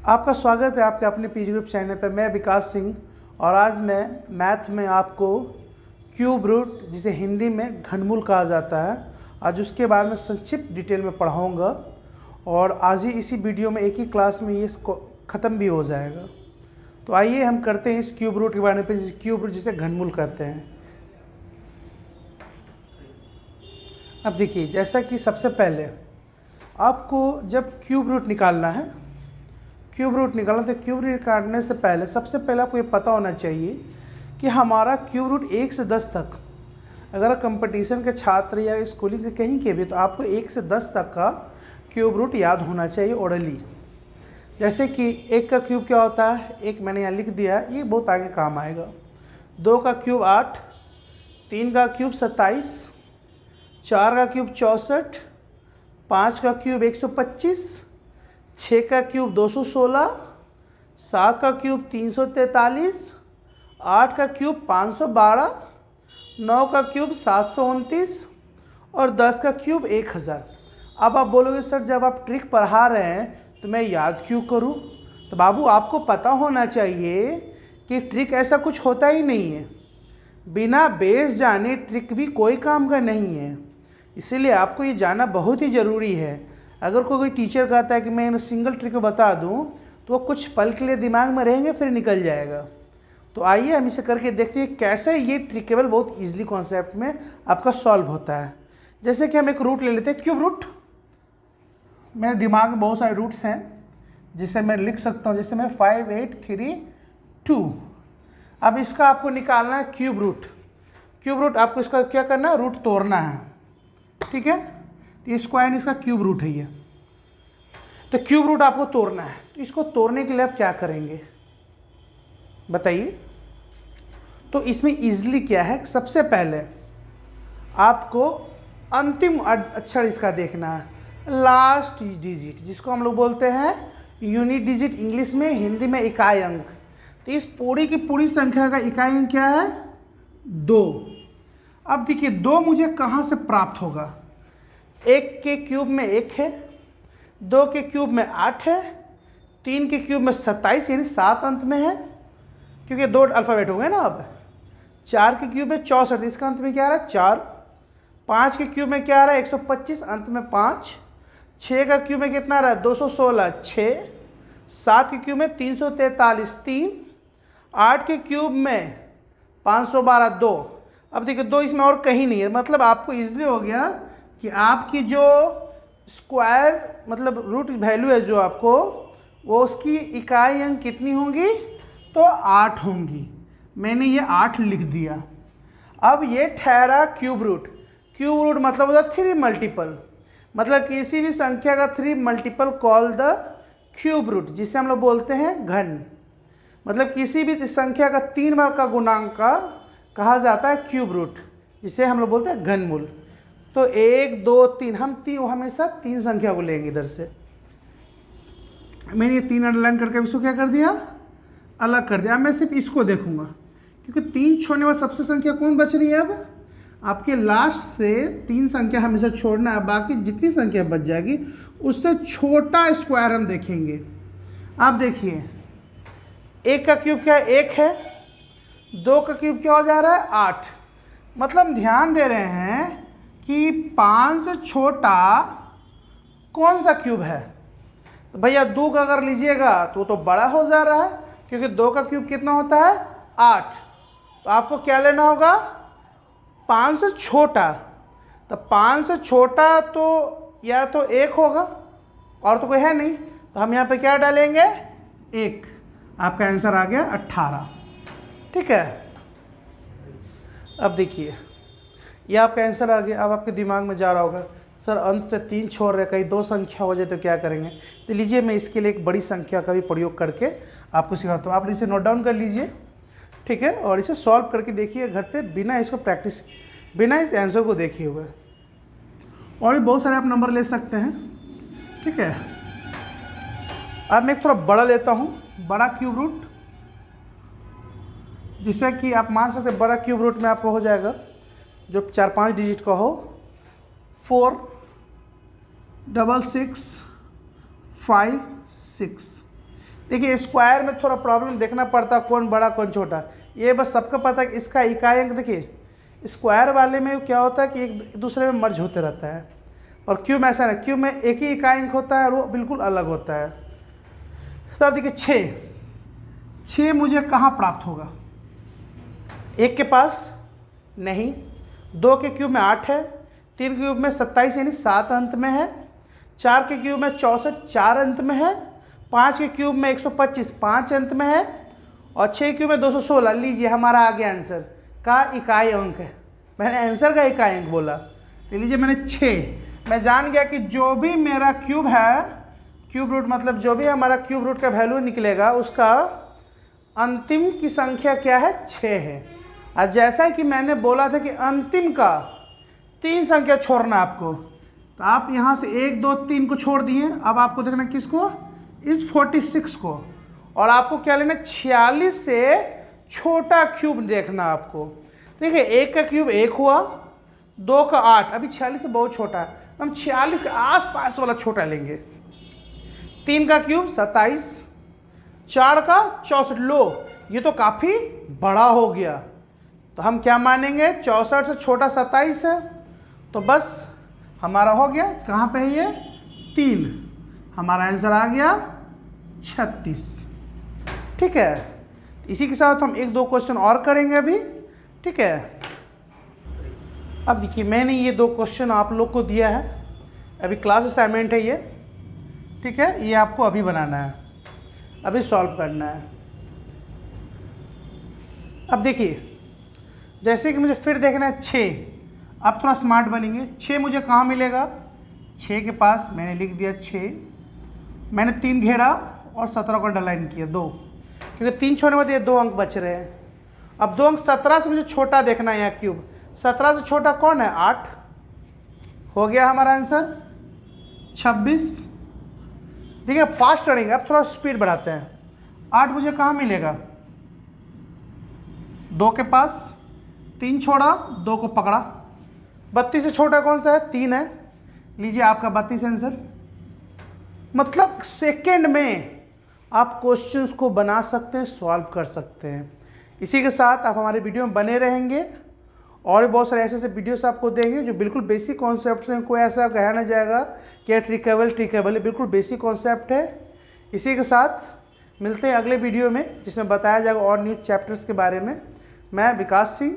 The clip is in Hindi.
आपका स्वागत है आपके अपने पीजी ग्रुप चैनल पर। मैं विकास सिंह और आज मैं मैथ में आपको क्यूब रूट जिसे हिंदी में घनमूल कहा जाता है आज उसके बारे में संक्षिप्त डिटेल में पढ़ाऊंगा और आज ही इसी वीडियो में एक ही क्लास में ये ख़त्म भी हो जाएगा। तो आइए हम करते हैं इस क्यूब रूट के बारे में। क्यूब रूट जिसे घनमूल कहते हैं। अब देखिए, जैसा कि सबसे पहले आपको जब क्यूब रूट निकालना है, तो क्यूब रूट निकालने से पहले सबसे पहले आपको ये पता होना चाहिए कि हमारा क्यूब रूट 1 से 10 तक, अगर कंपटीशन के छात्र या स्कूलिंग से कहीं के भी, तो आपको 1 से 10 तक का क्यूब रूट याद होना चाहिए ओरली। जैसे कि 1 का क्यूब क्या होता है, 1 मैंने यहाँ लिख दिया, ये बहुत आगे काम आएगा। 2 का क्यूब 8, 3 का क्यूब 27, 4 का क्यूब 64, 5 का क्यूब 125, 6 का क्यूब 216, 7 का क्यूब 343, 8 का क्यूब 512, 9 का क्यूब 729 और 10 का क्यूब 1000। अब आप बोलोगे सर जब आप ट्रिक पढ़ा रहे हैं तो मैं याद क्यों करूं? तो बाबू आपको पता होना चाहिए कि ट्रिक ऐसा कुछ होता ही नहीं है। बिना बेस जाने ट्रिक भी कोई काम का नहीं है, इसीलिए आपको ये जानना बहुत ही ज़रूरी है। अगर कोई टीचर कहता है कि मैं सिंगल ट्रिक बता दूं तो वो कुछ पल के लिए दिमाग में रहेंगे फिर निकल जाएगा। तो आइए हम इसे करके देखते हैं कैसे ये ट्रिकेबल बहुत इजीली कॉन्सेप्ट में आपका सॉल्व होता है। जैसे कि हम एक रूट ले लेते हैं, क्यूब रूट। मेरे दिमाग में बहुत सारे रूट्स हैं जिसे मैं लिख सकता हूँ, जैसे मैं 5 8 3 2। अब इसका आपको निकालना है क्यूब रूट। क्यूब रूट आपको इसका क्या करना है, रूट तोड़ना है, ठीक है। तो ये स्क्वायर इसका क्यूब रूट है ये। तो क्यूब रूट आपको तोड़ना है, तो इसको तोड़ने के लिए आप क्या करेंगे बताइए। तो इसमें इजीली क्या है, सबसे पहले आपको अंतिम अक्षर इसका देखना है, लास्ट डिजिट, जिसको हम लोग बोलते हैं यूनिट डिजिट, इंग्लिश में, हिंदी में इकाई अंक। तो इस पूरी की पूरी संख्या का इकाई अंक क्या है, 2। अब देखिए 2 मुझे कहाँ से प्राप्त होगा, 1 के क्यूब में 1 है, 2 के क्यूब में 8 है, 3 के क्यूब में 27 यानी 7 अंत में है, क्योंकि 2 अल्फ़ाबेट हो गए ना। अब 4 के क्यूब में 64, इसका अंत में क्या आ रहा है 4। 5 के क्यूब में क्या आ रहा है 125, अंत में 5। 6 का क्यूब में कितना आ रहा है 216, 6। 7 के क्यूब में 343, 3। 8 के क्यूब में 512, 2। अब देखिए 2 इसमें और कहीं नहीं है, मतलब आपको ईजिली हो गया कि आपकी जो स्क्वायर मतलब रूट वैल्यू है जो आपको, वो उसकी इकाई अंक कितनी होंगी, तो 8 होंगी। मैंने ये 8 लिख दिया। अब ये ठहरा क्यूब रूट। क्यूब रूट मतलब होता है 3 मल्टीपल, मतलब किसी भी संख्या का 3 multiple call the cube root, जिसे हम लोग बोलते हैं घन। मतलब किसी भी संख्या का 3 बार का गुणांक का कहा जाता है क्यूब रूट, जिसे हम लोग बोलते हैं घनमूल। तो 1 2 3, हम हमेशा 3 संख्या को लेंगे इधर से। मैंने ये 3 अंडरलाइन करके इसको क्या कर दिया, अलग कर दिया। मैं सिर्फ इसको देखूंगा, क्योंकि 3 छोड़ने वाला सबसे संख्या कौन बच रही है, अब आपके लास्ट से 3 संख्या हमेशा छोड़ना है, बाकी जितनी संख्या बच जाएगी उससे छोटा स्क्वायर हम देखेंगे। आप देखिए 1 का क्यूब क्या है, 1 है। 2 का क्यूब क्या हो जा रहा है 8। मतलब ध्यान दे रहे हैं कि 5 से छोटा कौन सा क्यूब है। तो भैया 2 का अगर लीजिएगा तो वो तो बड़ा हो जा रहा है, क्योंकि 2 का क्यूब कितना होता है 8। तो आपको क्या लेना होगा, 5 से छोटा। तो 5 से छोटा तो या तो 1 होगा, और तो कोई है नहीं, तो हम यहाँ पे क्या डालेंगे 1। आपका आंसर आ गया 18, ठीक है। अब देखिए ये आपका आंसर आ गया। अब आपके दिमाग में जा रहा होगा सर अंत से 3 छोड़ रहे, कहीं 2 संख्या हो जाए तो क्या करेंगे। तो लीजिए मैं इसके लिए एक बड़ी संख्या का भी प्रयोग करके आपको सिखाता हूँ। आप इसे नोट डाउन कर लीजिए, ठीक है, और इसे सॉल्व करके देखिए घर पे, बिना इसको प्रैक्टिस, बिना इस आंसर को देखे हुए। और भी बहुत सारे आप नंबर ले सकते हैं, ठीक है। अब मैं एक थोड़ा बड़ा लेता हूँ, बड़ा क्यूब रूट, जिससे कि आप मान सकते हैं बड़ा क्यूब रूट में आपको हो जाएगा जो 4-5 डिजिट का हो, 4 6 6 5 6। देखिए स्क्वायर में थोड़ा प्रॉब्लम देखना पड़ता, कौन बड़ा कौन छोटा, ये बस सबको पता है कि इसका इकाई अंक देखिए स्क्वायर वाले में क्या होता है कि एक दूसरे में मर्ज होते रहता है, और क्यूब में ऐसा नहीं, क्यूब में एक ही इकाई अंक होता है और वो बिल्कुल अलग होता है। तो अब देखिए 6 मुझे कहाँ प्राप्त होगा, 1 के पास नहीं, 2 के क्यूब में 8 है, 3 के क्यूब में 27 यानी 7 अंत में है, 4 के क्यूब में 64 4 अंत में है, 5 के क्यूब में 125 5 अंत में है, और 6 के क्यूब में 216। लीजिए हमारा आ गया आंसर का इकाई अंक है, मैंने आंसर का इकाई अंक बोला। तो लीजिए मैंने 6, मैं जान गया कि जो भी मेरा क्यूब है, क्यूब रूट मतलब जो भी हमारा क्यूब रूट का वैल्यू निकलेगा उसका अंतिम की संख्या क्या है, 6 है। और जैसा कि मैंने बोला था कि अंतिम का 3 संख्या छोड़ना आपको, तो आप यहाँ से 1 2 3 को छोड़ दिए। अब आपको देखना किसको, इस 46 को, और आपको क्या लेना, 46 से छोटा क्यूब देखना आपको। देखिए 1 का क्यूब 1 हुआ, 2 का 8, अभी 46 से बहुत छोटा है, हम 46 के आसपास वाला छोटा लेंगे। 3 का क्यूब 27, 4 का 64, लो ये तो काफ़ी बड़ा हो गया, तो हम क्या मानेंगे, 64 से छोटा 27 है, तो बस हमारा हो गया, कहाँ पे है ये 3, हमारा आंसर आ गया 36। ठीक है, इसी के साथ हम 1 2 क्वेश्चन और करेंगे अभी। ठीक है, अब देखिए मैंने ये 2 क्वेश्चन आप लोग को दिया है, अभी क्लास असाइनमेंट है ये। ठीक है, ये आपको अभी बनाना है, अभी सॉल्व करना है। अब देखिए जैसे कि मुझे फिर देखना है 6, अब थोड़ा स्मार्ट बनेंगे। 6 मुझे कहाँ मिलेगा, 6 के पास मैंने लिख दिया 6, मैंने 3 घेरा और 17 को अंडरलाइन किया 2, क्योंकि 3 छोड़ने के बाद ये 2 अंक बच रहे हैं। अब 2 अंक 17 से मुझे छोटा देखना है, यहाँ क्यूब 17 से छोटा कौन है, 8, हो गया हमारा आंसर 26। देखिए फास्ट करेंगे, अब थोड़ा स्पीड बढ़ाते हैं। 8 मुझे कहाँ मिलेगा, 2 के पास, 3 छोड़ा, 2 को पकड़ा, 32 से छोटा कौन सा है, 3 है, लीजिए आपका 32 आंसर। मतलब सेकेंड में आप क्वेश्चंस को बना सकते हैं, सॉल्व कर सकते हैं। इसी के साथ आप हमारे वीडियो में बने रहेंगे, और भी बहुत सारे ऐसे ऐसे वीडियोस आपको देंगे जो बिल्कुल बेसिक कॉन्सेप्ट हैं, कोई ऐसा कहा ना जाएगा कि ट्रिकेबल, ये बिल्कुल बेसिक कॉन्सेप्ट है। इसी के साथ मिलते हैं अगले वीडियो में, जिसमें बताया जाएगा और न्यू चैप्टर्स के बारे में। मैं विकास सिंह